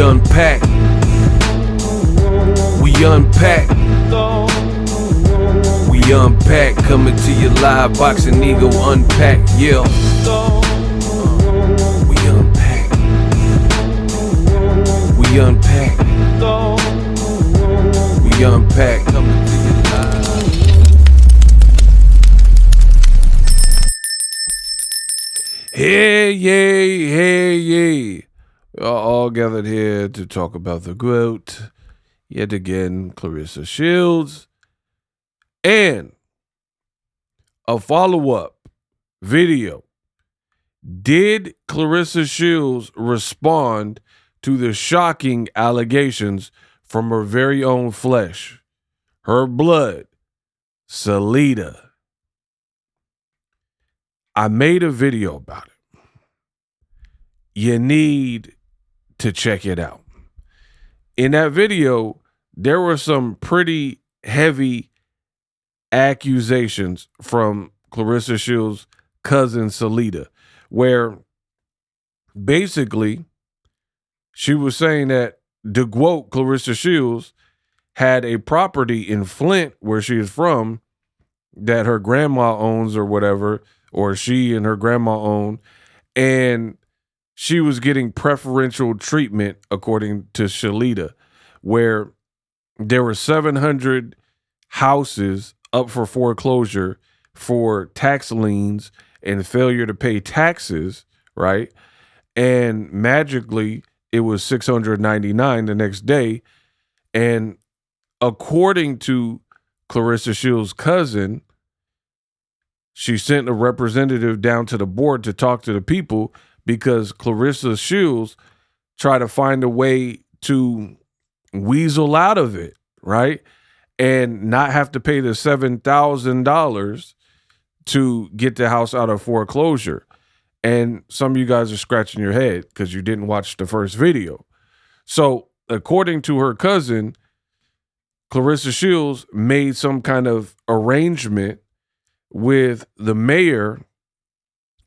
unpack. We unpack. We unpack. Coming to you live. Boxingego Unpacked. Yeah. We unpack. We unpack. We unpack. Coming to you live. Hey, yay, hey, yay. We are all gathered here to talk about the GWOAT. Yet again, Claressa Shields. And a follow-up video. Did Claressa Shields respond to the shocking allegations from her very own flesh, her blood, Shalita? I made a video about it. You need to check it out. In that video, there were some pretty heavy accusations from Claressa Shields' cousin Shalita, where basically she was saying that GWOAT, Claressa Shields, had a property in Flint, where she is from, that her grandma owns or whatever, or she and her grandma own, and she was getting preferential treatment, according to Shalita, where there were 700 houses up for foreclosure for tax liens and failure to pay taxes, right? And magically, it was 699 the next day. And according to Claressa Shields' cousin, she sent a representative down to the board to talk to the people because Claressa Shields tried to find a way to weasel out of it, right? And not have to pay the $7,000 to get the house out of foreclosure. And some of you guys are scratching your head because you didn't watch the first video. So according to her cousin, Claressa Shields made some kind of arrangement with the mayor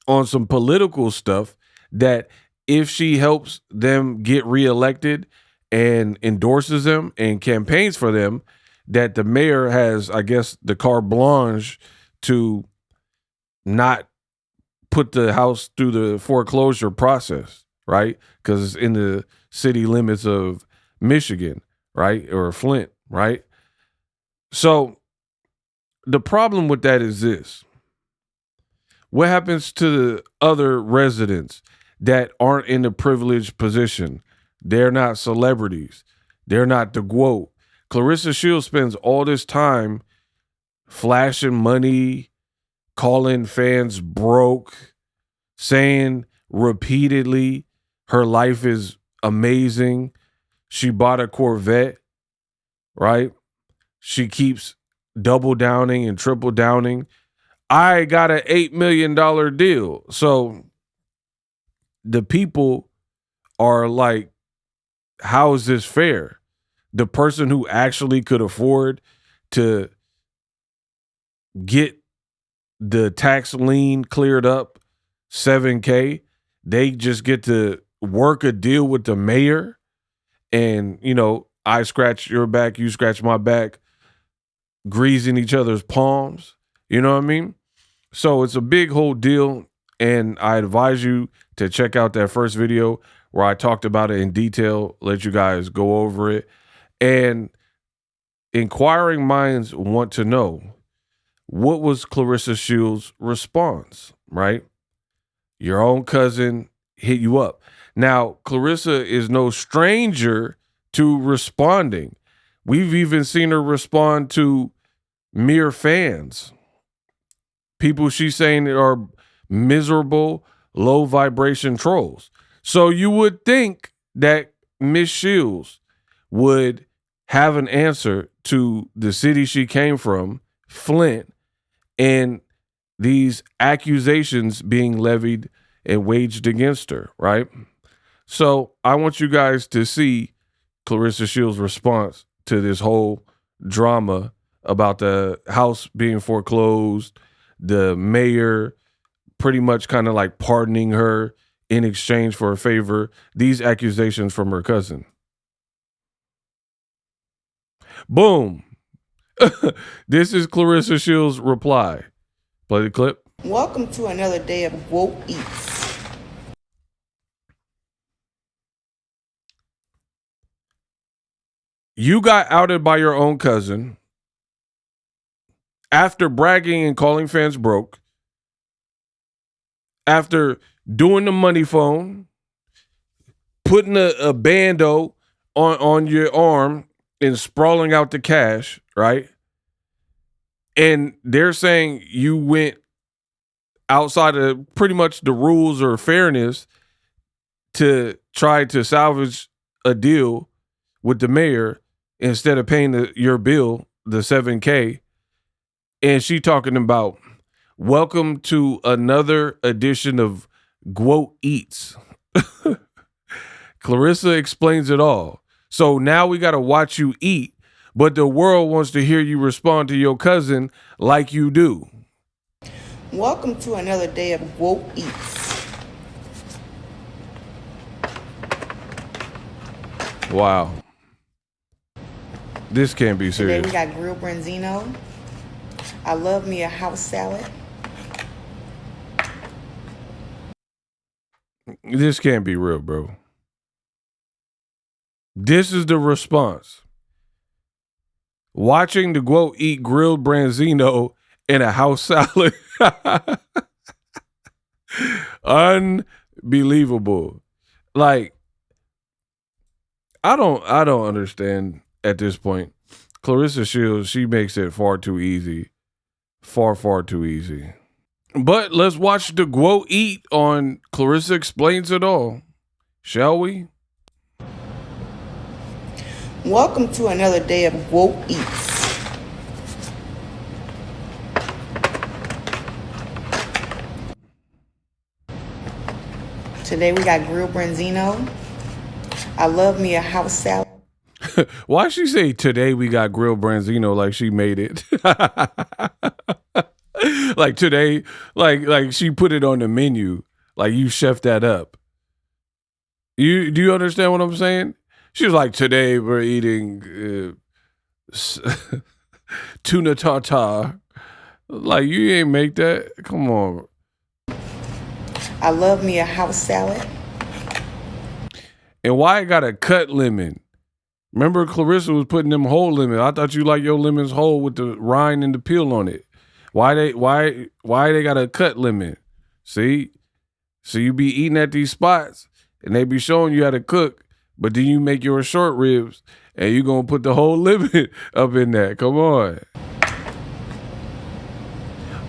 on some political stuff that if she helps them get reelected and endorses them and campaigns for them, that the mayor has, I guess, the carte blanche to not put the house through the foreclosure process, right? Because it's in the city limits of Michigan, right? Or Flint, right? So the problem with that is this. What happens to the other residents that aren't in a privileged position? They're not celebrities. They're not the GWOAT. Claressa Shields spends all this time flashing money, calling fans broke, saying repeatedly her life is amazing. She bought a Corvette, right? She keeps double downing and triple downing. I got an $8 million deal. So the people are like, how is this fair? The person who actually could afford to get the tax lien cleared up, $7K, they just get to work a deal with the mayor and, you know, I scratch your back, you scratch my back, greasing each other's palms. You know what I mean? So it's a big whole deal. And I advise you to check out that first video where I talked about it in detail, let you guys go over it. And inquiring minds want to know, what was Claressa Shields' response, right? Your own cousin hit you up. Now, Claressa is no stranger to responding. We've even seen her respond to mere fans. People she's saying are miserable, low vibration trolls. So you would think that Miss Shields would have an answer to the city she came from, Flint, and these accusations being levied and waged against her, right? So I want you guys to see Claressa Shields' response to this whole drama about the house being foreclosed, the mayor pretty much kind of like pardoning her, in exchange for a favor, these accusations from her cousin. Boom. This is Claressa Shields' reply. Play the clip. Welcome to another day of GWOAT Eats. You got outed by your own cousin after bragging and calling fans broke, after doing the money phone, putting a bando on your arm and sprawling out the cash, right? And they're saying you went outside of pretty much the rules or fairness to try to salvage a deal with the mayor instead of paying your bill, the $7K. And she talking about, welcome to another edition of GWOAT Eats. Claressa explains it all. So now we got to watch you eat, but the world wants to hear you respond to your cousin like you do. Welcome to another day of GWOAT Eats. Wow. This can't be serious. Today we got grilled branzino. I love me a house salad. This can't be real, bro. This is the response. Watching the GWOAT eat grilled branzino and a house salad. Unbelievable. Like, I don't understand at this point. Claressa Shields, she makes it far too easy. Far too easy. But let's watch the GWOAT eat on Claressa Explains It All. Shall we? Welcome to another day of GWOAT Eats. Today we got grilled branzino. I love me a house salad. Why she say today we got grilled branzino like she made it? Like today, like she put it on the menu. Like you chef that up. Do you understand what I'm saying? She was like, today we're eating tuna tartare. Like you ain't make that. Come on. I love me a house salad. And why it got a cut lemon? Remember Claressa was putting them whole lemon. I thought you like your lemons whole with the rind and the peel on it. Why they got a cut lemon? See? So you be eating at these spots and they be showing you how to cook, but then you make your short ribs and you gonna put the whole lemon up in there. Come on.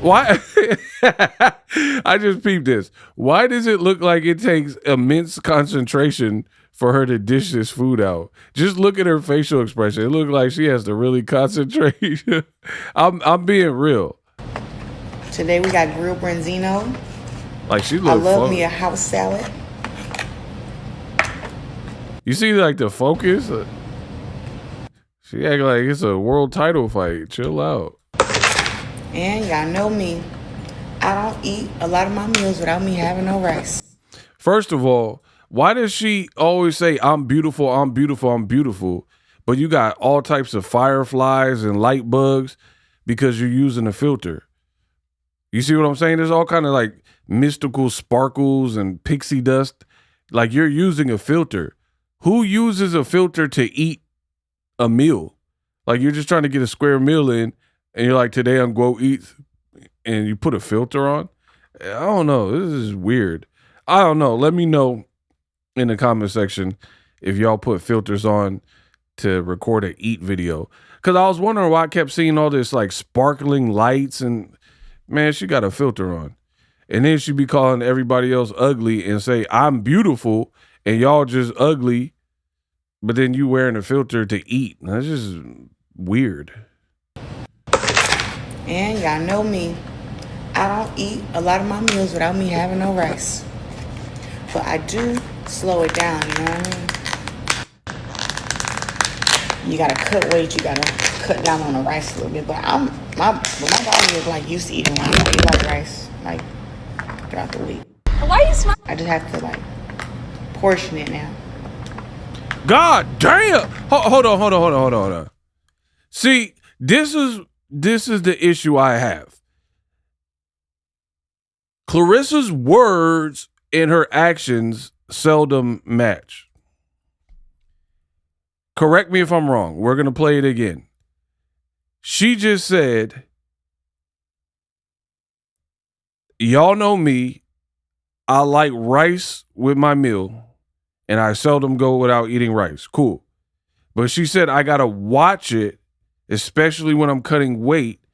Why? I just peeped this. Why does it look like it takes immense concentration for her to dish this food out? Just look at her facial expression. It looks like she has to really concentrate. I'm being real. Today we got grilled branzino. Like she I looks love me a house salad. You see like the focus? She act like it's a world title fight. Chill out. And y'all know me. I don't eat a lot of my meals without me having no rice. First of all, why does she always say, I'm beautiful, I'm beautiful, I'm beautiful, but you got all types of fireflies and light bugs because you're using a filter? You see what I'm saying? There's all kind of like mystical sparkles and pixie dust. Like you're using a filter. Who uses a filter to eat a meal? Like you're just trying to get a square meal in and you're like, today I'm GWOAT Eats, and you put a filter on? I don't know. This is weird. I don't know. Let me know in the comment section if y'all put filters on to record an eat video. Because I was wondering why I kept seeing all this like sparkling lights and, man, she got a filter on. And then she be calling everybody else ugly and say, I'm beautiful, and y'all just ugly, but then you wearing a filter to eat. That's just weird. And y'all know me. I don't eat a lot of my meals without me having no rice. But I do slow it down, you know what I mean? You gotta cut weight, you gotta cut down on the rice a little bit. But my body is like used to eating rice. I eat like rice, like throughout the week. Why are you I just have to like portion it now. God damn. Hold on. See, this is the issue I have. Clarissa's words and her actions seldom match. Correct me if I'm wrong. We're going to play it again. She just said, y'all know me. I like rice with my meal, and I seldom go without eating rice. Cool. But she said, I got to watch it, especially when I'm cutting weight,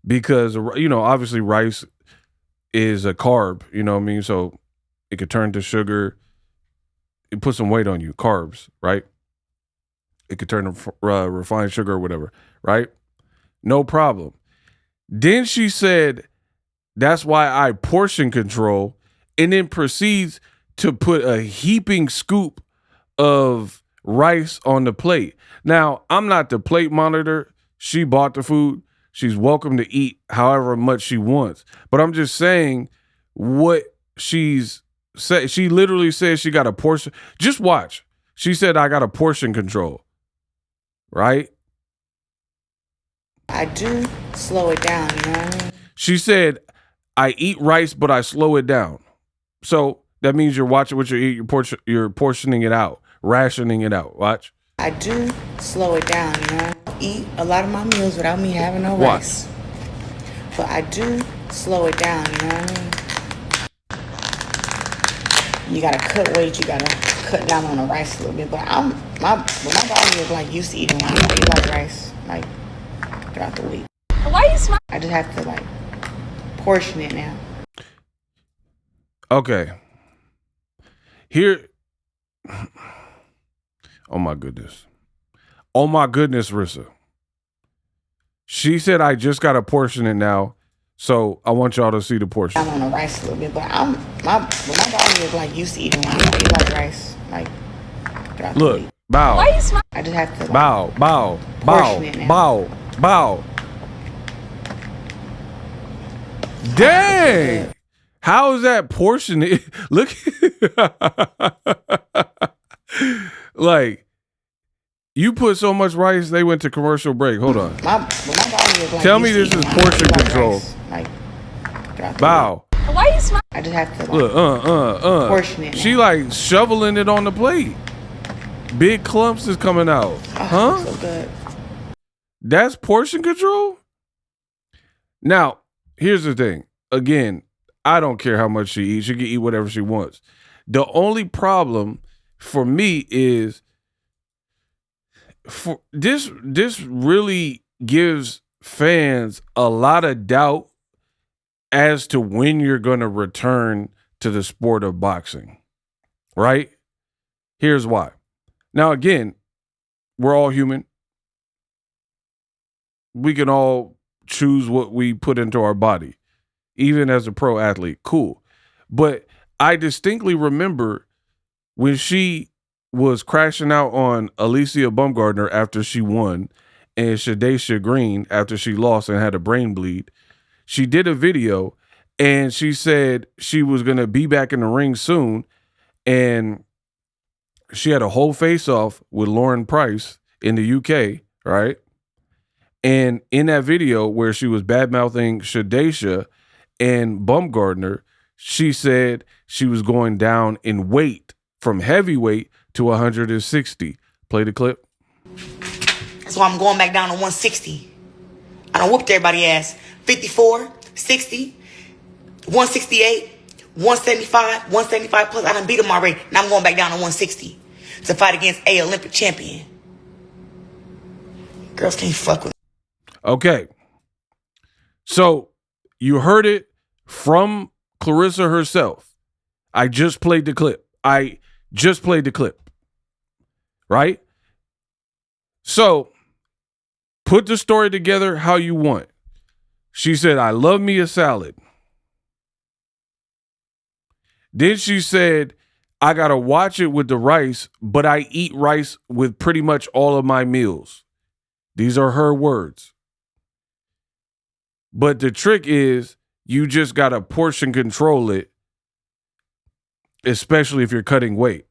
because, you know, obviously rice is a carb, you know what I mean? So it could turn to sugar. It puts some weight on you, carbs, right? It could turn to refined sugar or whatever, right? No problem. Then she said, that's why I portion control, and then proceeds to put a heaping scoop of rice on the plate. Now, I'm not the plate monitor. She bought the food. She's welcome to eat however much she wants. But I'm just saying what she's said. She literally says she got a portion. Just watch. She said, I got a portion control. Right? I do slow it down, you know what I mean? She said, I eat rice, but I slow it down. So that means you're watching what you eat. You're portioning it out, rationing it out. Watch. I do slow it down, you know. I eat a lot of my meals without me having no rice. But I do slow it down, you know what I mean? You gotta cut weight, you gotta cut down on the rice a little bit. But my body is like used to eating rice. I eat like rice, like throughout the week. Why are you smiling? I just have to like portion it now. Okay. Here. Oh my goodness, Rissa. She said, I just got to portion it now. So I want y'all to see the portion. I'm on the rice a little bit, but my body is like used to eating rice. I eat like rice, like throughout the week. Bow. Why are you smiling? I just have to like, bow. Dang. How is that portion? Look. Like, you put so much rice, they went to commercial break. Hold on. My body is like, tell me this is portion control. Rice, like, bow. Why are you smiling? I just have to like, look, portion it. She like shoveling it on the plate. Big clumps is coming out. Oh, so good. That's portion control? Now, here's the thing. Again, I don't care how much she eats. She can eat whatever she wants. The only problem for me is for this really gives fans a lot of doubt as to when you're going to return to the sport of boxing. Right? Here's why. Now, again, we're all human. We can all choose what we put into our body, even as a pro athlete. Cool. But I distinctly remember when she was crashing out on Alicia Baumgardner after she won and Shadacia Green after she lost and had a brain bleed. She did a video and she said she was going to be back in the ring soon. And she had a whole face-off with Lauren Price in the UK, right? And in that video where she was bad-mouthing Shadacia and Baumgardner, she said she was going down in weight from heavyweight to 160. Play the clip. So I'm going back down to 160. I done whooped everybody's ass. 54, 60, 168, 175, 175 plus. I done beat them already. Now I'm going back down to 160 to fight against a Olympic champion. Girls can't fuck with me. Okay. So you heard it from Claressa herself. I just played the clip. Right? So put the story together how you want. She said, I love me a salad. Then she said, I got to watch it with the rice, but I eat rice with pretty much all of my meals. These are her words. But the trick is you just got to portion control it especially if you're cutting weight.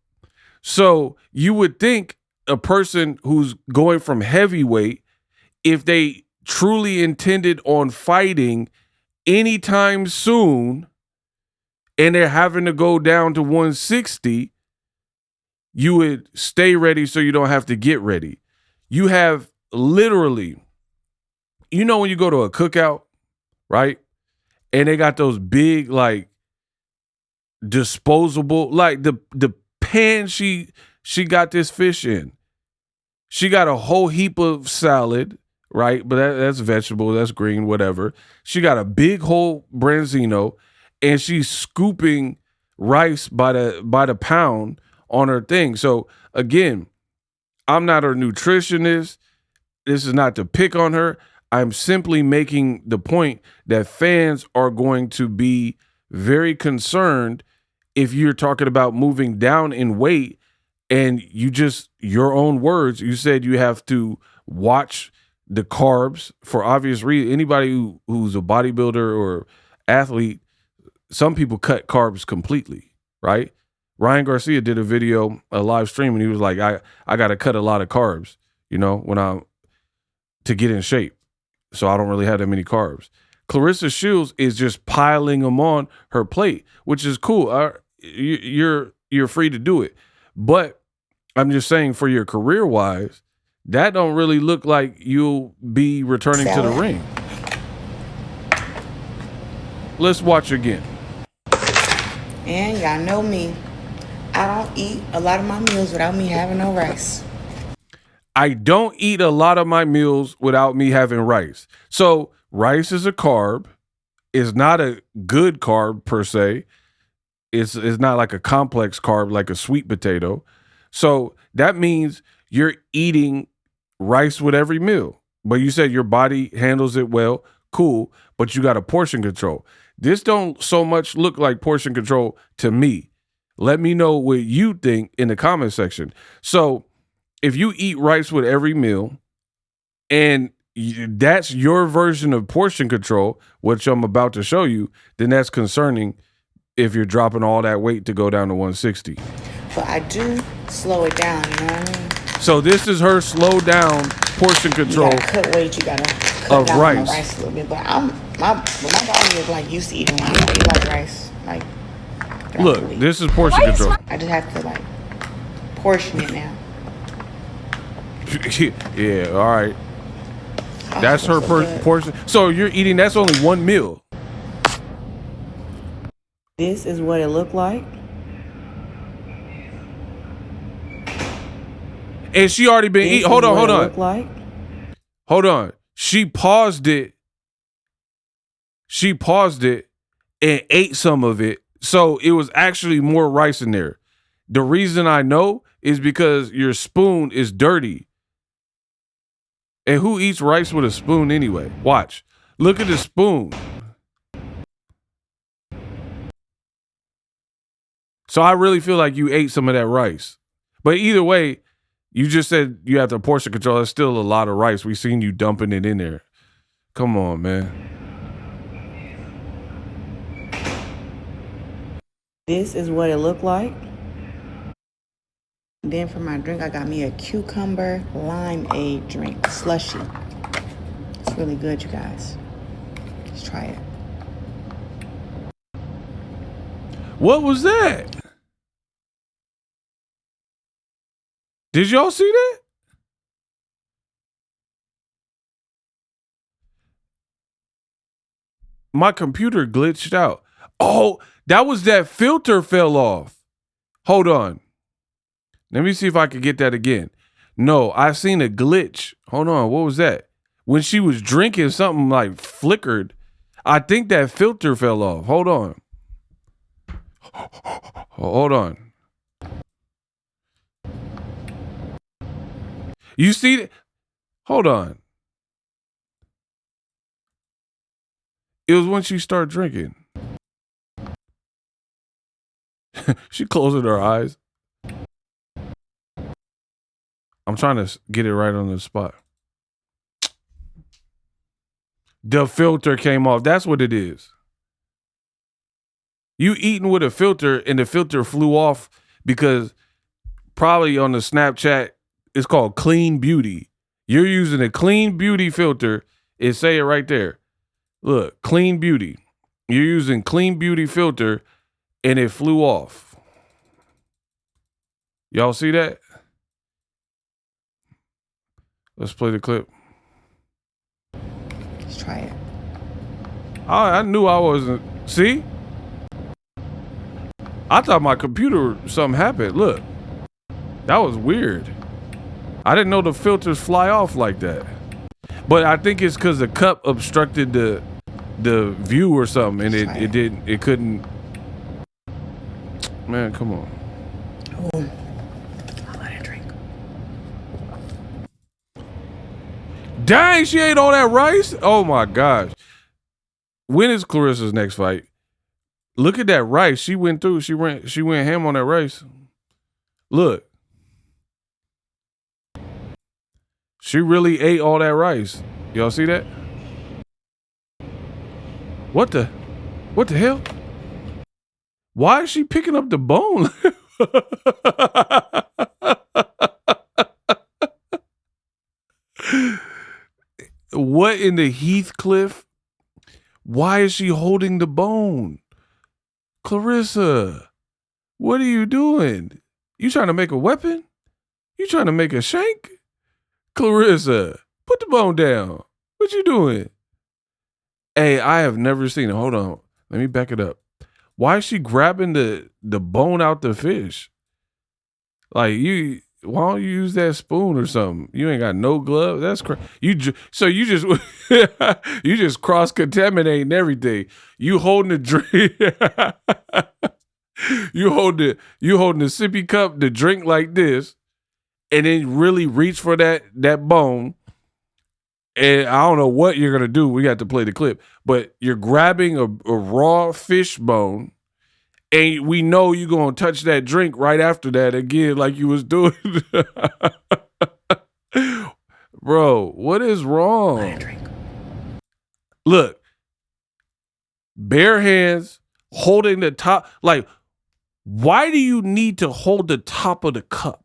So you would think a person who's going from heavyweight, if they truly intended on fighting anytime soon and they're having to go down to 160, you would stay ready so you don't have to get ready. You have literally, when you go to a cookout, right? And they got those big, like, disposable, like the pan she got this fish in. She got a whole heap of salad, right? But that's vegetable, that's green, whatever. She got a big whole branzino, and she's scooping rice by the pound on her thing. So again, I'm not her nutritionist. This is not to pick on her. I'm simply making the point that fans are going to be very concerned if you're talking about moving down in weight, and your own words, you said you have to watch the carbs for obvious reasons. Anybody who's a bodybuilder or athlete, some people cut carbs completely, right? Ryan Garcia did a live stream, and he was like, I got to cut a lot of carbs, to get in shape. So I don't really have that many carbs. Claressa Shields is just piling them on her plate, which is cool. You're free to do it. But I'm just saying, for your career wise, that don't really look like you'll be returning to the ring. Let's watch again. And y'all know me. I don't eat a lot of my meals without me having no rice. I don't eat a lot of my meals without me having rice. So rice is a carb. It's not a good carb per se. It's not like a complex carb like a sweet potato. So that means you're eating rice with every meal. But you said your body handles it well. Cool. But you got a portion control. This don't so much look like portion control to me. Let me know what you think in the comment section. So if you eat rice with every meal and that's your version of portion control, which I'm about to show you, then that's concerning if you're dropping all that weight to go down to 160. But I do slow it down, you know what I mean? So this is her slow down portion control. You gotta cut weight, you gotta cut down rice. on the rice a little bit. But my body is like used to eating rice. I eat like rice. Like, look, this is portion control. I just have to like portion it now. Yeah, all right. That's her portion. So you're eating, that's only one meal. This is what it looked like. And she already been eating. Hold on. Like. Hold on. She paused it and ate some of it. So it was actually more rice in there. The reason I know is because your spoon is dirty. And who eats rice with a spoon anyway? Watch. Look at the spoon. So I really feel like you ate some of that rice. But either way, you just said you have to portion control. That's still a lot of rice. We seen you dumping it in there. Come on, man. This is what it looked like. Then for my drink, I got me a cucumber limeade drink, slushy. It's really good, you guys. Let's try it. What was that? Did y'all see that? My computer glitched out. Oh, that was that filter fell off. Hold on. Let me see if I can get that again. No, I seen a glitch. Hold on. What was that? When she was drinking, something like flickered. I think that filter fell off. Hold on. Hold on. You see that? Hold on. It was when she started drinking. She closing her eyes. I'm trying to get it right on the spot. The filter came off. That's what it is. You eating with a filter and the filter flew off because probably on the Snapchat it's called Clean Beauty. You're using a Clean Beauty filter. It say it right there. Look, Clean Beauty. You're using Clean Beauty filter and it flew off. Y'all see that? Let's play the clip. Let's try it. I knew I wasn't. See? I thought my computer, something happened. Look. That was weird. I didn't know the filters fly off like that. But I think it's because the cup obstructed the view or something, and it couldn't. Man, come on. Oh, I'll let it drink. Dang, she ate all that rice? Oh my gosh. When is Claressa's next fight? Look at that rice. She went through. She went ham on that rice. Look. She really ate all that rice. Y'all see that? What the hell? Why is she picking up the bone? What in the Heathcliff? Why is she holding the bone? Claressa, what are you doing? You trying to make a weapon? You trying to make a shank? Claressa, put the bone down. What you doing? Hey, I have never seen it. Hold on. Let me back it up. Why is she grabbing the bone out the fish? Like, why don't you use that spoon or something? You ain't got no glove. That's crazy. You just you just cross contaminating everything. You holding the drink. you holding the sippy cup to drink like this, and then really reach for that bone. And I don't know what you're gonna do. We got to play the clip, but you're grabbing a raw fish bone. And we know you're going to touch that drink right after that again like you was doing. Bro, what is wrong? Look, bare hands holding the top. Like, why do you need to hold the top of the cup?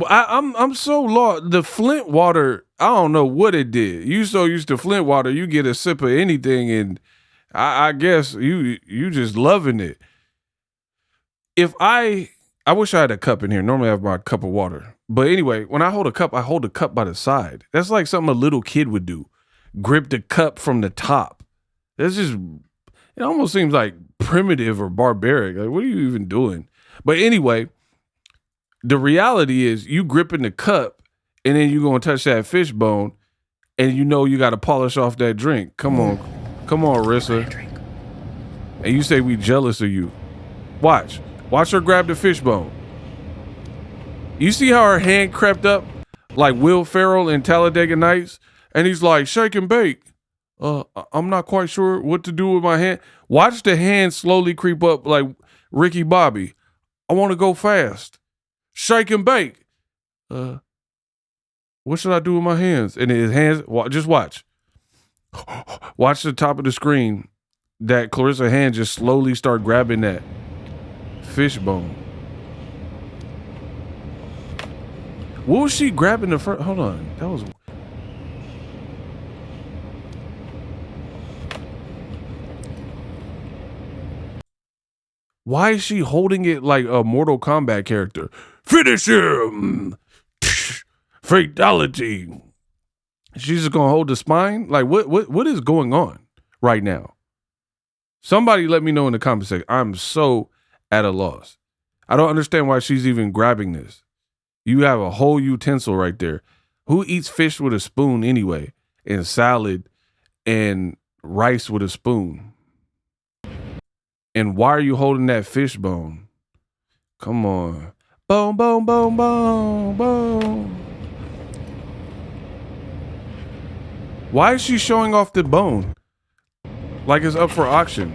I'm so lost. The Flint water, I don't know what it did. You so used to Flint water, you get a sip of anything, and I guess you just loving it. If I wish I had a cup in here. Normally I have my cup of water. But anyway, when I hold a cup by the side. That's like something a little kid would do. Grip the cup from the top. That's just, it almost seems like primitive or barbaric. Like, what are you even doing? But anyway, the reality is you gripping the cup and then you're going to touch that fish bone and you know you got to polish off that drink. Come on, Rissa. And you say we jealous of you. Watch her grab the fish bone. You see how her hand crept up like Will Ferrell in Talladega Nights? And he's like, shake and bake. I'm not quite sure what to do with my hand. Watch the hand slowly creep up like Ricky Bobby. I want to go fast. Shake and bake. What should I do with my hands? And his hands, just watch. Watch the top of the screen. That Claressa hand just slowly start grabbing that fish bone. What was she grabbing the first? Hold on. That was. Why is she holding it like a Mortal Kombat character? Finish him! Fatality. She's just gonna hold the spine? Like what is going on right now? Somebody let me know in the comment section. I'm so at a loss. I don't understand why she's even grabbing this. You have a whole utensil right there. Who eats fish with a spoon anyway? And salad and rice with a spoon? And why are you holding that fish bone? Come on. Bone, bone, bone, bone, bone. Why is she showing off the bone? Like it's up for auction.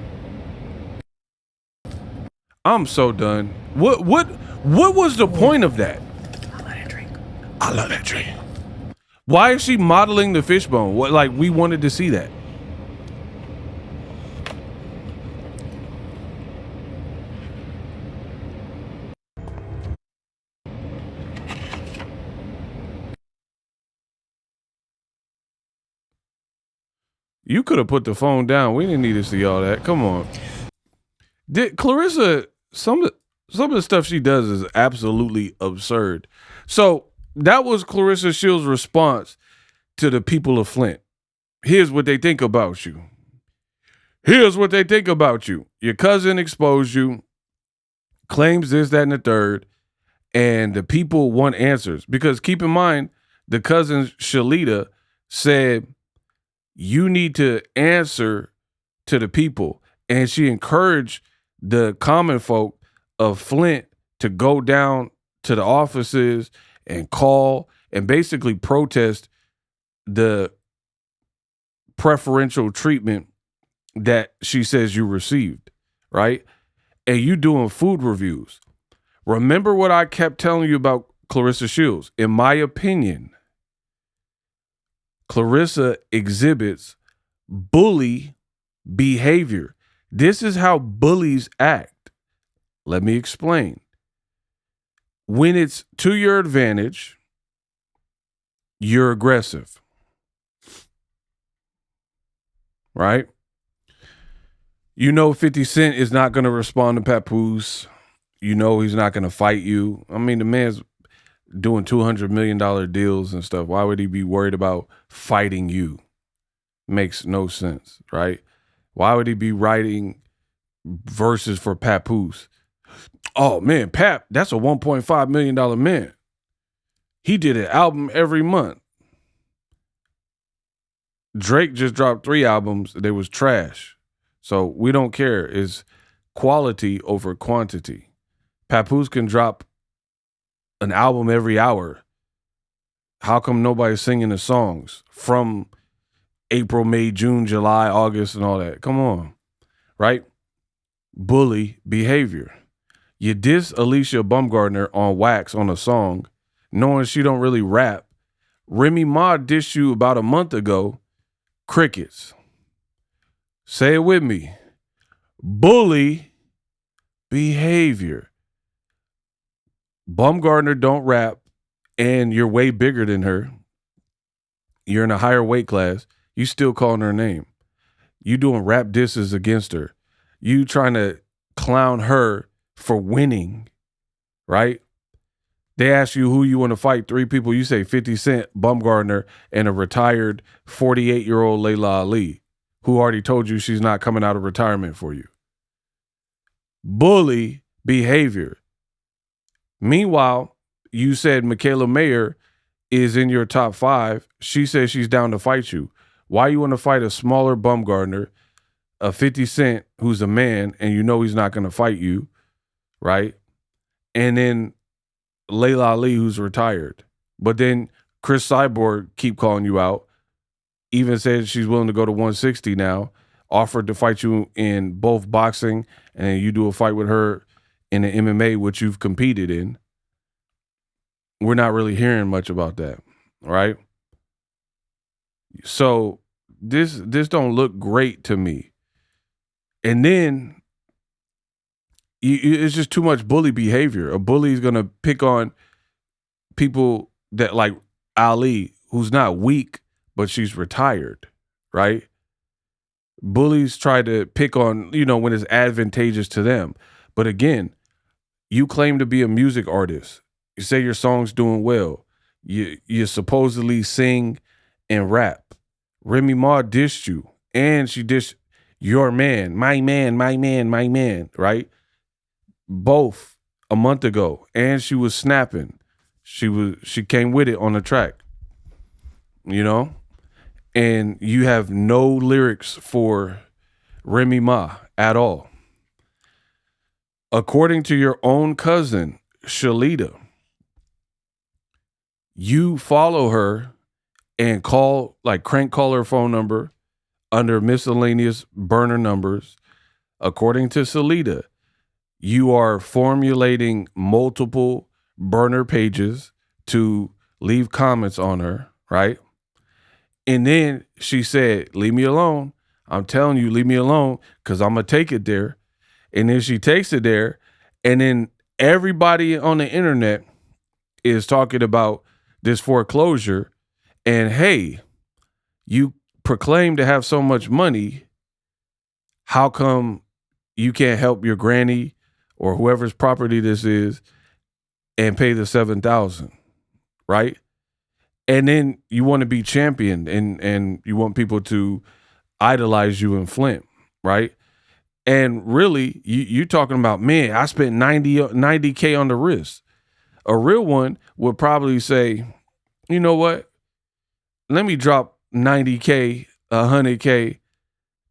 I'm so done. What was the point of that? I'll let it drink. I love that drink. Why is she modeling the fishbone? What, like, we wanted to see that. You could have put the phone down. We didn't need to see all that. Come on. Did Claressa, some of the stuff she does is absolutely absurd. So that was Claressa Shields' response to the people of Flint. Here's what they think about you. Here's what they think about you. Your cousin exposed you, claims this, that, and the third, and the people want answers. Because keep in mind, the cousin Shalita said, you need to answer to the people. And she encouraged the common folk of Flint to go down to the offices and call and basically protest the preferential treatment that she says you received, right? And you doing food reviews. Remember what I kept telling you about Claressa Shields? In my opinion, Claressa exhibits bully behavior. This is how bullies act. Let me explain. When it's to your advantage, you're aggressive. Right? You know 50 Cent is not going to respond to Papoose. You know he's not going to fight you. I mean, the man's doing $200 million deals and stuff. Why would he be worried about fighting you? Makes no sense, right? Why would he be writing verses for Papoose? Oh, man, Pap, that's a $1.5 million man. He did an album every month. Drake just dropped 3 albums. They was trash. So we don't care. It's quality over quantity. Papoose can drop an album every hour. How come nobody's singing the songs from April, May, June, July, August, and all that? Come on, right? Bully behavior. You diss Alicia Baumgartner on Wax on a song, knowing she don't really rap. Remy Ma dissed you about a month ago. Crickets. Say it with me. Bully behavior. Baumgartner don't rap, and you're way bigger than her. You're in a higher weight class. You still calling her name. You doing rap disses against her. You trying to clown her for winning, right? They ask you who you want to fight. 3 people. You say 50 Cent, Baumgartner, and a retired 48-year-old Layla Ali, who already told you she's not coming out of retirement for you. Bully behavior. Meanwhile, you said Michaela Mayer is in your top 5. She says she's down to fight you. Why you want to fight a smaller Baumgartner, a 50 Cent who's a man, and you know he's not going to fight you, right? And then Layla Ali, who's retired. But then Chris Cyborg keep calling you out. Even said she's willing to go to 160 now. Offered to fight you in both boxing, and then you do a fight with her in the MMA, which you've competed in. We're not really hearing much about that, right? So this don't look great to me. And then it's just too much bully behavior. A bully is going to pick on people that like Ali, who's not weak, but she's retired, right? Bullies try to pick on, when it's advantageous to them. But again, you claim to be a music artist. You say your song's doing well. You supposedly sing and rap. Remy Ma dissed you, and she dissed your man, my man, my man, my man, right? Both a month ago, and she was snapping. She came with it on the track, and you have no lyrics for Remy Ma at all. According to your own cousin, Shalita, you follow her and crank call her phone number under miscellaneous burner numbers. According to Shalita, you are formulating multiple burner pages to leave comments on her, right? And then she said, leave me alone. I'm telling you, leave me alone because I'm going to take it there. And then she takes it there. And then everybody on the internet is talking about this foreclosure. And hey, you proclaim to have so much money. How come you can't help your granny or whoever's property this is and pay the $7,000, right? And then you want to be championed and you want people to idolize you in Flint, right? And really, you talking about, man, I spent 90K on the wrist. A real one would probably say, you know what? Let me drop 90K, 100K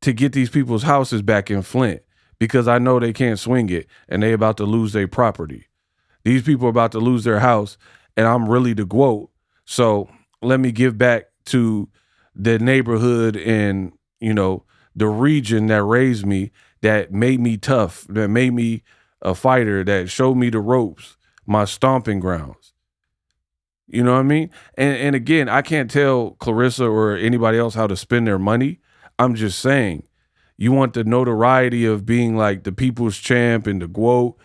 to get these people's houses back in Flint because I know they can't swing it and they about to lose their property. These people are about to lose their house and I'm really the GWOAT. So let me give back to the neighborhood and, the region that raised me, that made me tough, that made me a fighter, that showed me the ropes, my stomping grounds. You know what I mean? And again, I can't tell Claressa or anybody else how to spend their money. I'm just saying, you want the notoriety of being like the people's champ and the GWOAT.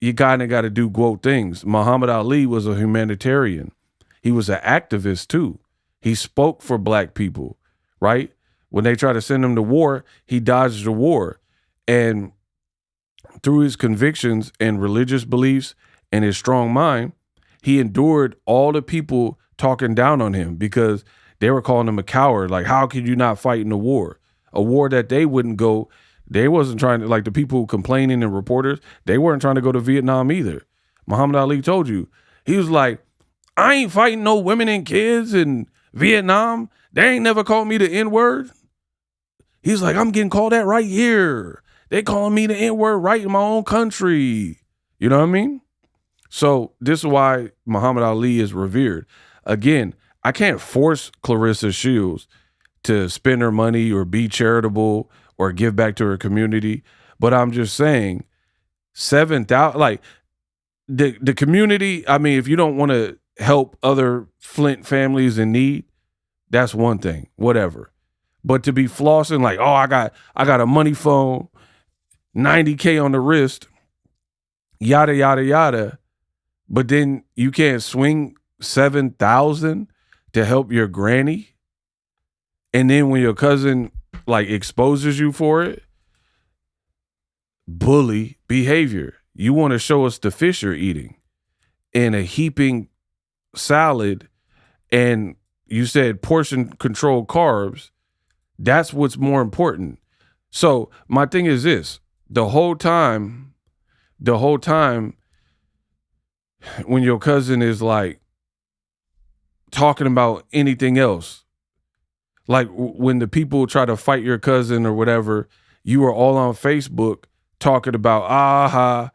You kind of got to do GWOAT things. Muhammad Ali was a humanitarian. He was an activist too. He spoke for black people, right? When they tried to send him to war, he dodged the war. And through his convictions and religious beliefs and his strong mind, he endured all the people talking down on him because they were calling him a coward. Like, how could you not fight in a war that they wouldn't go? They wasn't trying to, like the people complaining and reporters, they weren't trying to go to Vietnam either. Muhammad Ali told you, he was like, I ain't fighting no women and kids in Vietnam. They ain't never called me the N-word. He's like, I'm getting called that right here. They calling me the N-word right in my own country. You know what I mean? So this is why Muhammad Ali is revered. Again, I can't force Claressa Shields to spend her money or be charitable or give back to her community. But I'm just saying, 7,000, like the community, I mean, if you don't want to help other Flint families in need, that's one thing, whatever. But to be flossing like, oh, I got a money phone, 90K on the wrist, yada, yada, yada. But then you can't swing 7,000 to help your granny. And then when your cousin like exposes you for it, bully behavior. You want to show us the fish you're eating and a heaping salad, and you said portion control carbs. That's what's more important. So my thing is this: the whole time when your cousin is like talking about anything else, like when the people try to fight your cousin or whatever, you are all on Facebook talking about,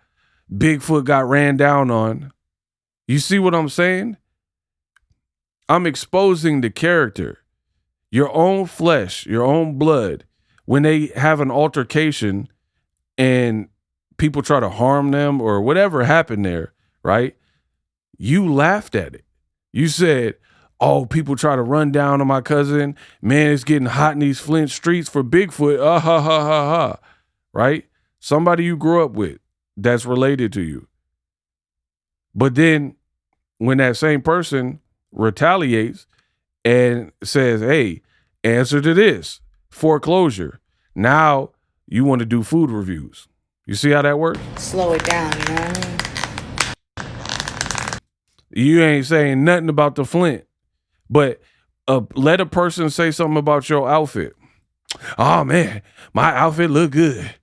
Bigfoot got ran down on. You see what I'm saying? I'm exposing the character, your own flesh, your own blood. When they have an altercation and people try to harm them or whatever happened there, right? You laughed at it. You said, oh, people try to run down on my cousin. Man, it's getting hot in these Flint streets for Bigfoot. Ha, ha, ha. Right? Somebody you grew up with that's related to you. But then when that same person retaliates and says, hey, answer to this, foreclosure. Now you want to do food reviews. You see how that works? Slow it down, you know what I mean? You ain't saying nothing about the Flint, but let a person say something about your outfit. Oh man, my outfit look good.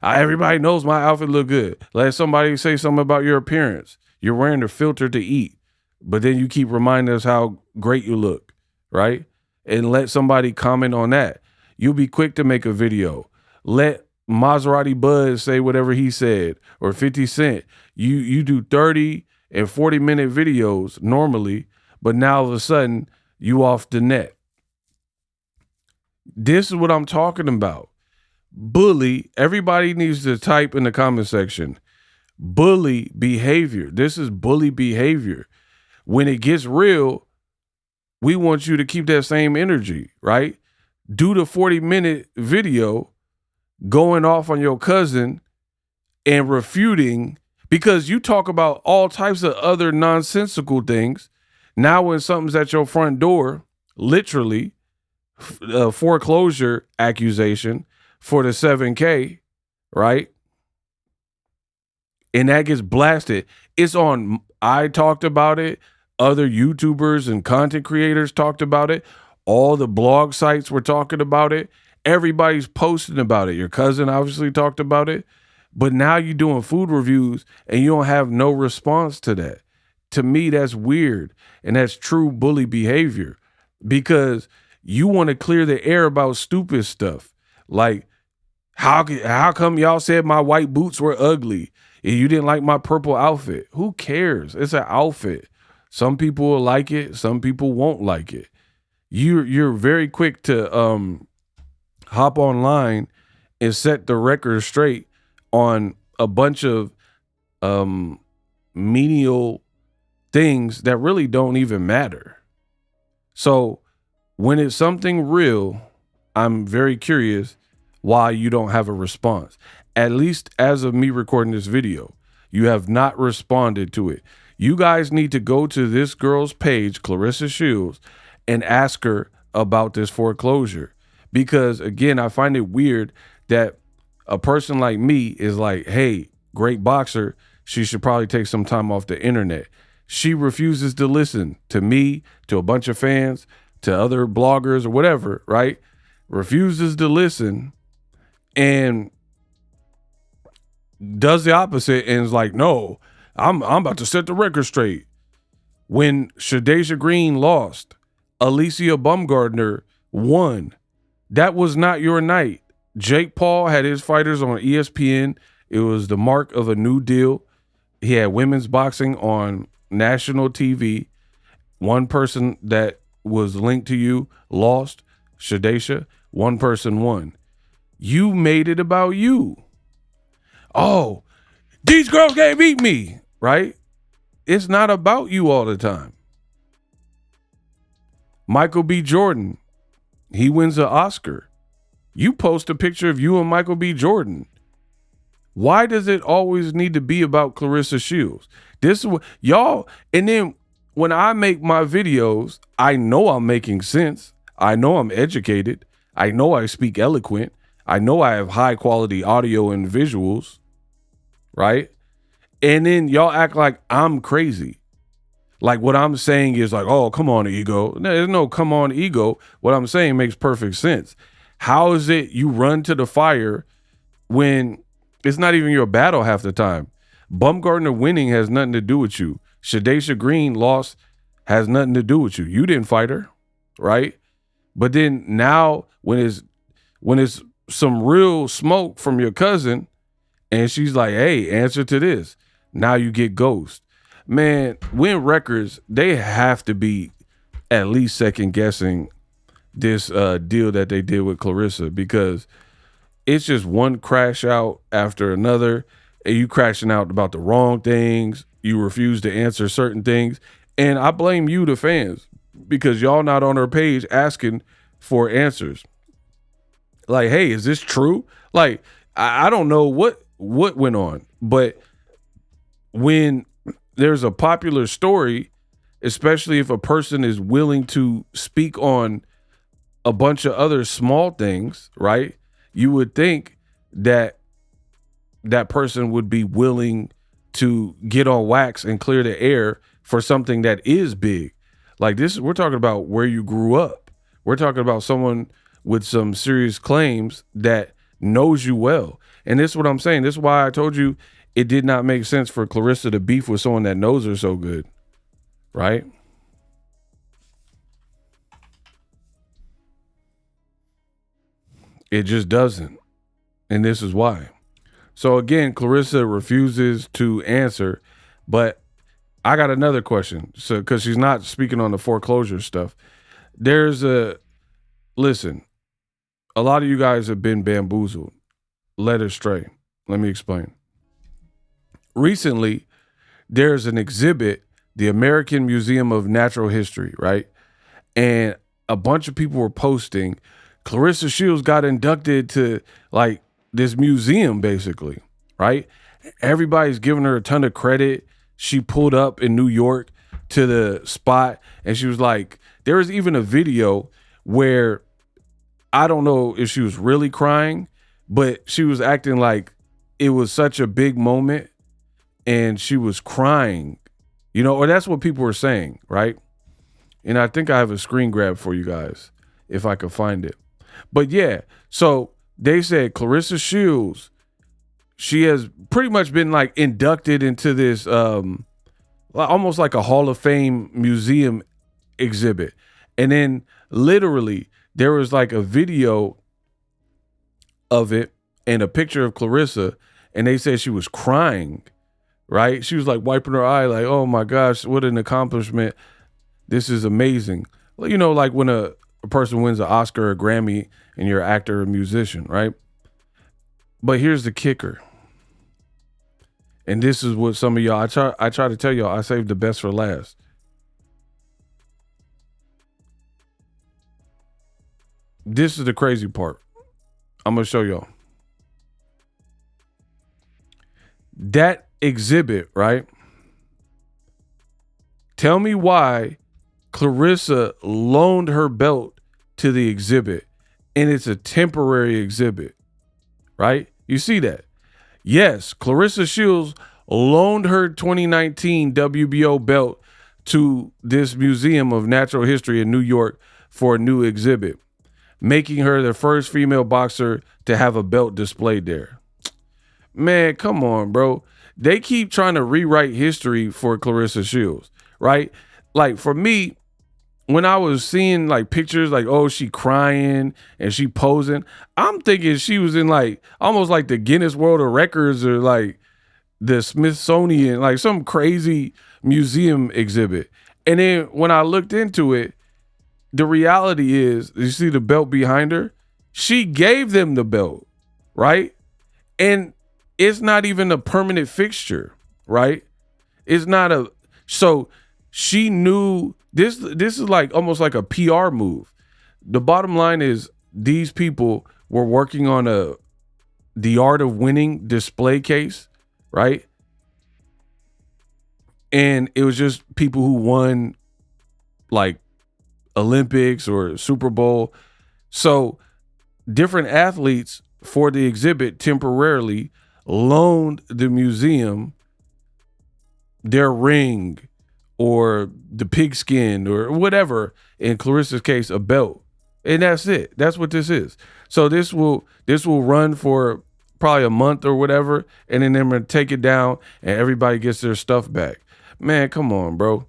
Everybody knows my outfit look good. Let somebody say something about your appearance. You're wearing a filter to eat, but then you keep reminding us how great you look, right? And let somebody comment on that. You'll be quick to make a video. Let Maserati Buzz say whatever he said, or 50 Cent. You do 30 and 40-minute videos normally, but now all of a sudden you off the net. This is what I'm talking about. Bully. Everybody needs to type in the comment section. Bully behavior. This is bully behavior. When it gets real, we want you to keep that same energy, right? Do the 40-minute video going off on your cousin and refuting, because you talk about all types of other nonsensical things. Now when something's at your front door, literally, foreclosure accusation for the 7K, right? And that gets blasted. It's on, I talked about it. Other YouTubers and content creators talked about it. All the blog sites were talking about it. Everybody's posting about it. Your cousin obviously talked about it. But now you're doing food reviews and you don't have no response to that. To me, that's weird. And that's true bully behavior, because you want to clear the air about stupid stuff. Like, how come y'all said my white boots were ugly and you didn't like my purple outfit? Who cares? It's an outfit. Some people will like it. Some people won't like it. You're very quick to hop online and set the record straight on a bunch of menial things that really don't even matter. So when it's something real, I'm very curious why you don't have a response. At least as of me recording this video, you have not responded to it. You guys need to go to this girl's page, Claressa Shields, and ask her about this foreclosure. Because again, I find it weird that a person like me is like, hey, great boxer, she should probably take some time off the internet. She refuses to listen to me, to a bunch of fans, to other bloggers or whatever, right? Refuses to listen and does the opposite and is like, no, I'm about to set the record straight. When Shadeja Green lost, Alicia Baumgardner won. That was not your night. Jake Paul had his fighters on ESPN. It was the mark of a new deal. He had women's boxing on national TV. One person that was linked to you lost, Shadeja. One person won. You made it about you. Oh, these girls can't beat me, right? It's not about you all the time. Michael B. Jordan, he wins an Oscar. You post a picture of you and Michael B. Jordan. Why does it always need to be about Claressa Shields? This is what y'all, and then when I make my videos, I know I'm making sense. I know I'm educated. I know I speak eloquent. I know I have high quality audio and visuals, right? And then y'all act like I'm crazy. Like what I'm saying is like, oh, come on, ego. No, there's no come on, ego. What I'm saying makes perfect sense. How is it you run to the fire when it's not even your battle half the time? Baumgardner winning has nothing to do with you. Shadeja Green loss has nothing to do with you. You didn't fight her, right? But then now when it's some real smoke from your cousin and she's like, hey, answer to this. Now you get ghost. Man, Win Records, they have to be at least second guessing this deal that they did with Claressa, because it's just one crash out after another, and you crashing out about the wrong things. You refuse to answer certain things, and I blame you, the fans, because y'all not on her page asking for answers. Like, hey, is this true? Like, I don't know what went on, but when there's a popular story, especially if a person is willing to speak on a bunch of other small things, right? You would think that that person would be willing to get on wax and clear the air for something that is big. Like this, we're talking about where you grew up. We're talking about someone with some serious claims that knows you well. And this is what I'm saying. This is why I told you it did not make sense for Claressa to beef with someone that knows her so good, right? It just doesn't. And this is why. So again, Claressa refuses to answer, but I got another question. So, because she's not speaking on the foreclosure stuff. Listen, a lot of you guys have been bamboozled, led astray. Let me explain. Recently, there's an exhibit, the American Museum of Natural History, right? and a bunch of people were posting Claressa Shields got inducted to like this museum, basically, right? Everybody's giving her a ton of credit. She pulled up in New York to the spot, and she was like, there was even a video where I don't know if she was really crying, but she was acting like it was such a big moment and she was crying, or that's what people were saying, right? And I think I have a screen grab for you guys if I could find it. But yeah, so they said Claressa Shields, she has pretty much been like inducted into this almost like a Hall of Fame museum exhibit. And then literally there was like a video of it and a picture of Claressa, and they said she was crying, right? She was like wiping her eye like, oh my gosh, what an accomplishment. This is amazing. Like when a person wins an Oscar or a Grammy and you're an actor or musician, right? But here's the kicker. And this is what some of y'all, I try to tell y'all, I saved the best for last. This is the crazy part. I'm going to show y'all. That exhibit, right? Tell me why Claressa loaned her belt to the exhibit, and it's a temporary exhibit, right? You see that? Yes, Claressa Shields loaned her 2019 WBO belt to this Museum of Natural History in New York for a new exhibit, making her the first female boxer to have a belt displayed there. Man, come on, bro. They keep trying to rewrite history for Claressa Shields, right? Like for me, when I was seeing like pictures like, oh, she crying and she posing, I'm thinking she was in like almost like the Guinness World of Records or like the Smithsonian, like some crazy museum exhibit. And then when I looked into it, the reality is, you see the belt behind her? She gave them the belt, right? And it's not even a permanent fixture, right? It's not a, so she knew this is like almost like a PR move. The bottom line is these people were working on the Art of Winning display case, right? And it was just people who won like Olympics or Super Bowl. So different athletes for the exhibit temporarily loaned the museum their ring or the pigskin or whatever, in Claressa's case, a belt. And that's it. That's what this is. So this will run for probably a month or whatever, and then they're going to take it down and everybody gets their stuff back. Man, come on, bro.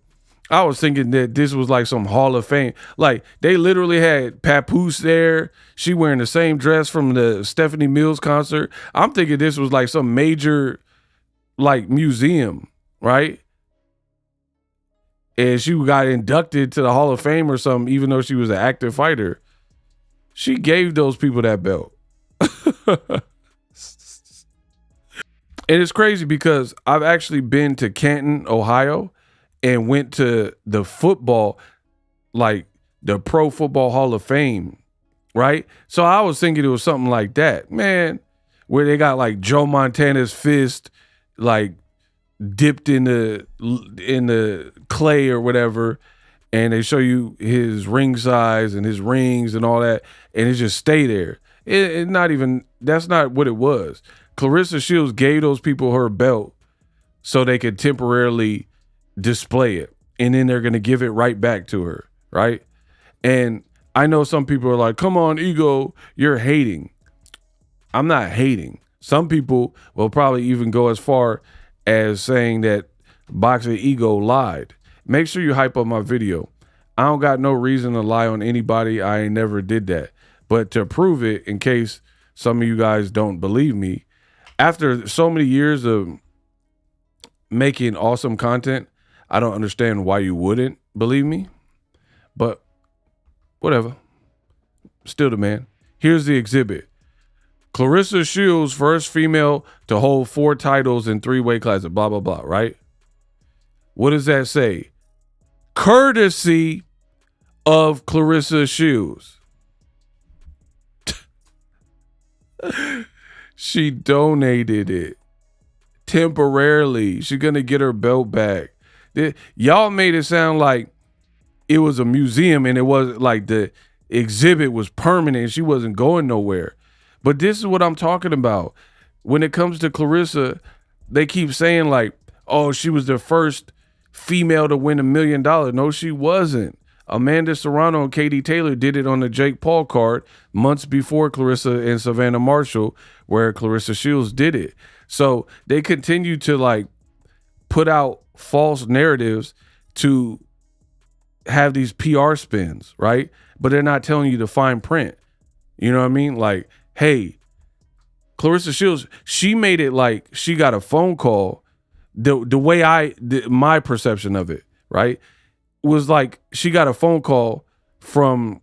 I was thinking that this was like some Hall of Fame. Like they literally had Papoose there. She wearing the same dress from the Stephanie Mills concert. I'm thinking this was like some major like museum, right? And she got inducted to the Hall of Fame or something, even though she was an active fighter. She gave those people that belt. And it's crazy because I've actually been to Canton, Ohio, and went to the football, like the Pro Football Hall of Fame, right? So I was thinking it was something like that, man, where they got like Joe Montana's fist, like dipped in the clay or whatever, and they show you his ring size and his rings and all that, and it just stay there. It not even, that's not what it was. Claressa Shields gave those people her belt so they could temporarily display it, and then they're going to give it right back to her, right? And I know some people are like, come on, Ego, you're hating. I'm not hating. Some people will probably even go as far as saying that Boxingego lied. Make sure you hype up my video. I don't got no reason to lie on anybody. I ain't never did that. But to prove it, in case some of you guys don't believe me, after so many years of making awesome content, I don't understand why you wouldn't believe me, but whatever. Still the man. Here's the exhibit. Claressa Shields, first female to hold 4 titles in 3 weight classes, blah, blah, blah, right? What does that say? Courtesy of Claressa Shields. She donated it temporarily. She's going to get her belt back. Y'all made it sound like it was a museum and it wasn't like the exhibit was permanent. She wasn't going nowhere. But this is what I'm talking about. When it comes to Claressa, they keep saying like, oh, she was the first female to win $1 million. No, she wasn't. Amanda Serrano and Katie Taylor did it on the Jake Paul card months before Claressa and Savannah Marshall, where Claressa Shields did it. So they continue to like put out false narratives to have these PR spins, right? But they're not telling you the fine print. You know what I mean? Like, hey, Claressa Shields, she made it like she got a phone call. The way my perception of it, right, was like she got a phone call from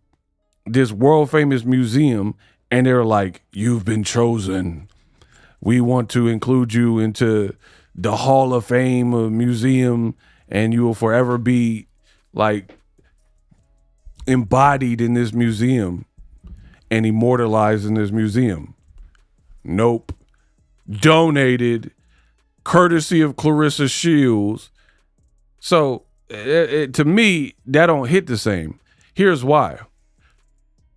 this world famous museum and they're like, you've been chosen. We want to include you into the Hall of Fame of museum and you will forever be like embodied in this museum and immortalized in this museum. Nope. Donated, courtesy of Claressa Shields. So to me, that don't hit the same. Here's why.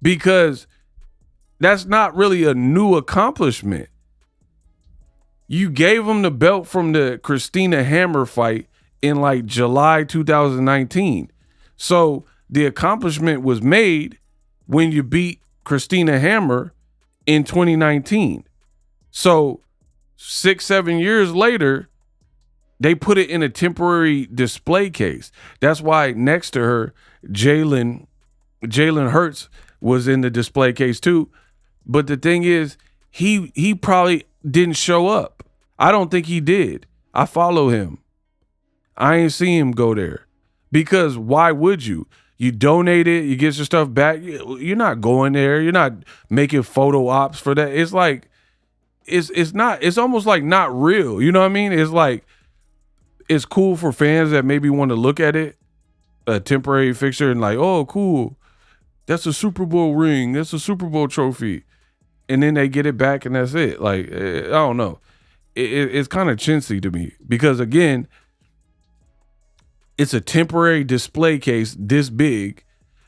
Because that's not really a new accomplishment. You gave him the belt from the Christina Hammer fight in like July 2019. So the accomplishment was made when you beat Christina Hammer in 2019. So 6-7 years later, they put it in a temporary display case. That's why next to her, Jalen Hurts was in the display case too. But the thing is, he probably didn't show up. I don't think he did. I follow him. I ain't see him go there. Because why would you? You donate it, you get your stuff back. You're not going there. You're not making photo ops for that. It's like, it's almost like not real. You know what I mean? It's like, it's cool for fans that maybe want to look at it, a temporary fixture, and like, oh, cool. That's a Super Bowl ring. That's a Super Bowl trophy. And then they get it back and that's it. Like, I don't know. It's kind of chintzy to me because, again, it's a temporary display case this big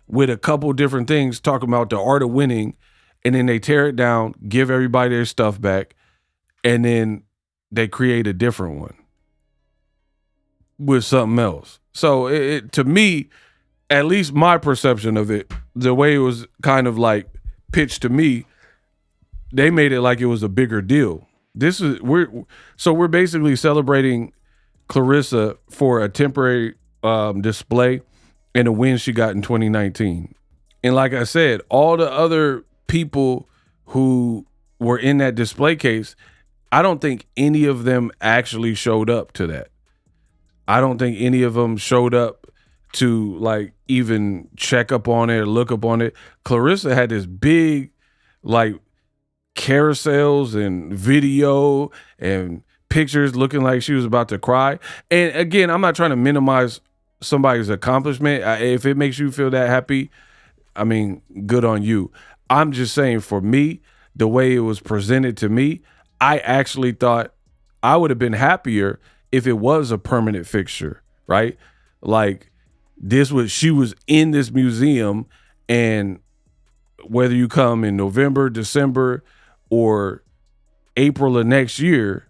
with a couple different things talking about the art of winning, and then they tear it down, give everybody their stuff back, and then they create a different one with something else. So to me, at least my perception of it, the way it was kind of like pitched to me, they made it like it was a bigger deal. We're basically celebrating Claressa for a temporary display and a win she got in 2019. And like I said, all the other people who were in that display case, I don't think any of them actually showed up to that. I don't think any of them showed up to like even check up on it or look up on it. Claressa had this big like carousels and video and pictures looking like she was about to cry. And again, I'm not trying to minimize somebody's accomplishment. If it makes you feel that happy, I mean, good on you. I'm just saying, for me, the way it was presented to me, I actually thought I would have been happier if it was a permanent fixture, right? Like she was in this museum, and whether you come in November, December, or April of next year,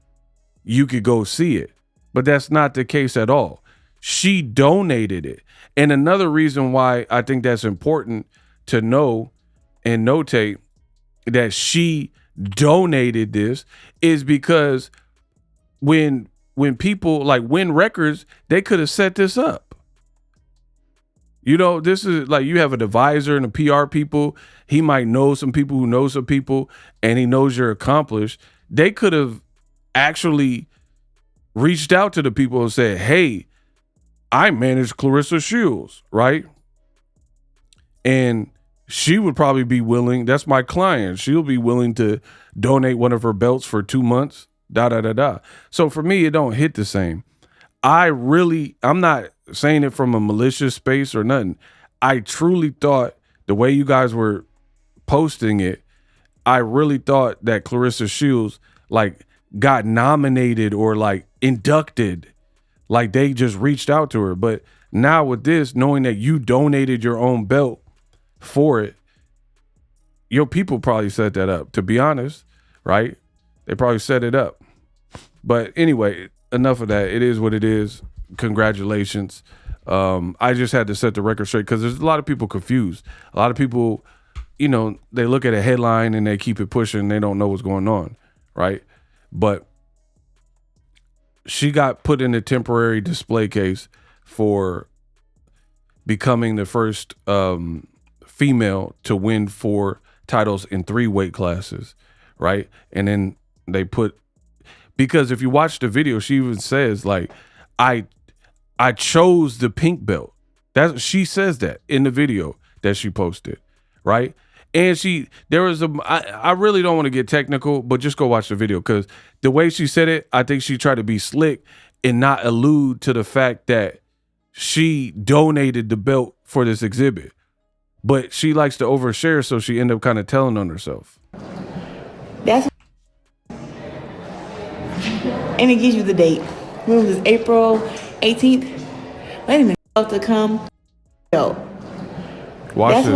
you could go see it. But that's not the case at all. She donated it. And another reason why I think that's important to know and notate that she donated this is because when people like Win Records, they could have set this up. You know, this is like, you have an advisor and a PR people. He might know some people who know some people, and he knows you're accomplished. They could have actually reached out to the people and said, hey, I manage Claressa Shields, right? And she would probably be willing. That's my client. She'll be willing to donate one of her belts for 2 months, So for me, it don't hit the same. I'm not saying it from a malicious space or nothing. I truly thought the way you guys were posting it, I really thought that Claressa Shields like got nominated or like inducted, like they just reached out to her. But now with this, knowing that you donated your own belt for it, your people probably set that up, to be honest, right? They probably set it up. But anyway, enough of that. It is what it is. Congratulations. I just had to set the record straight because there's a lot of people confused. A lot of people, you know, they look at a headline and they keep it pushing. They don't know what's going on, right? But she got put in a temporary display case for becoming the first female to win 4 titles in 3 weight classes, right? And then they put, because if you watch the video, she even says like, I chose the pink belt. She says that in the video that she posted, right? And I really don't want to get technical, but just go watch the video because the way she said it, I think she tried to be slick and not allude to the fact that she donated the belt for this exhibit. But she likes to overshare, so she ended up kind of telling on herself. And it gives you the date. When was this? April 18th? Wait a minute. About to come. Belt. Watch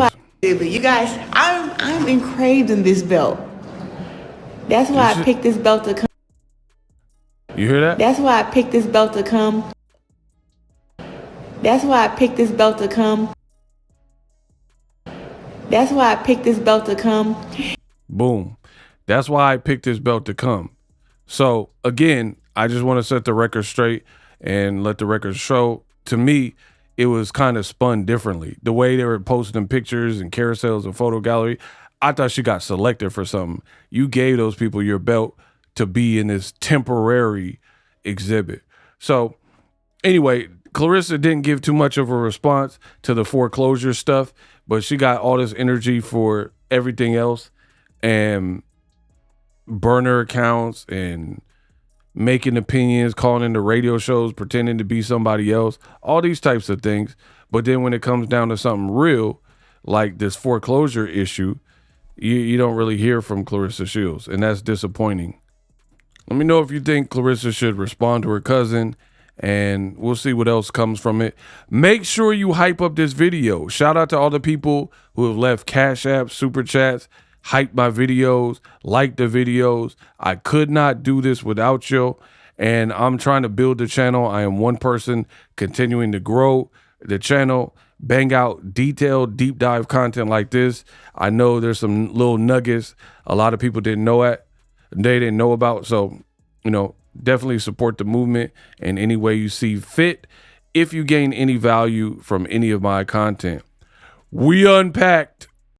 this. You guys, I'm engraved in this belt. That's why I picked this belt to come. You hear that? That's why I picked this belt to come. That's why I picked this belt to come. That's why I picked this belt to come. Boom. That's why I picked this belt to come. So again, I just want to set the record straight and let the record show. To me, it was kind of spun differently. The way they were posting pictures and carousels and photo gallery, I thought she got selected for something. You gave those people your belt to be in this temporary exhibit. So anyway, Claressa didn't give too much of a response to the foreclosure stuff, but she got all this energy for everything else and burner accounts and making opinions, calling into radio shows, pretending to be somebody else, all these types of things. But then when it comes down to something real, like this foreclosure issue, you don't really hear from Claressa Shields, and that's disappointing. Let me know if you think Claressa should respond to her cousin, and we'll see what else comes from it. Make sure you hype up this video. Shout out to all the people who have left Cash App, Super Chats, hype my videos, like the videos. I could not do this without you, and I'm trying to build the channel. I am one person continuing to grow the channel, bang out detailed deep dive content like this. I know there's some little nuggets a lot of people didn't know about. So, you know, definitely support the movement in any way you see fit. If you gain any value from any of my content, we unpacked.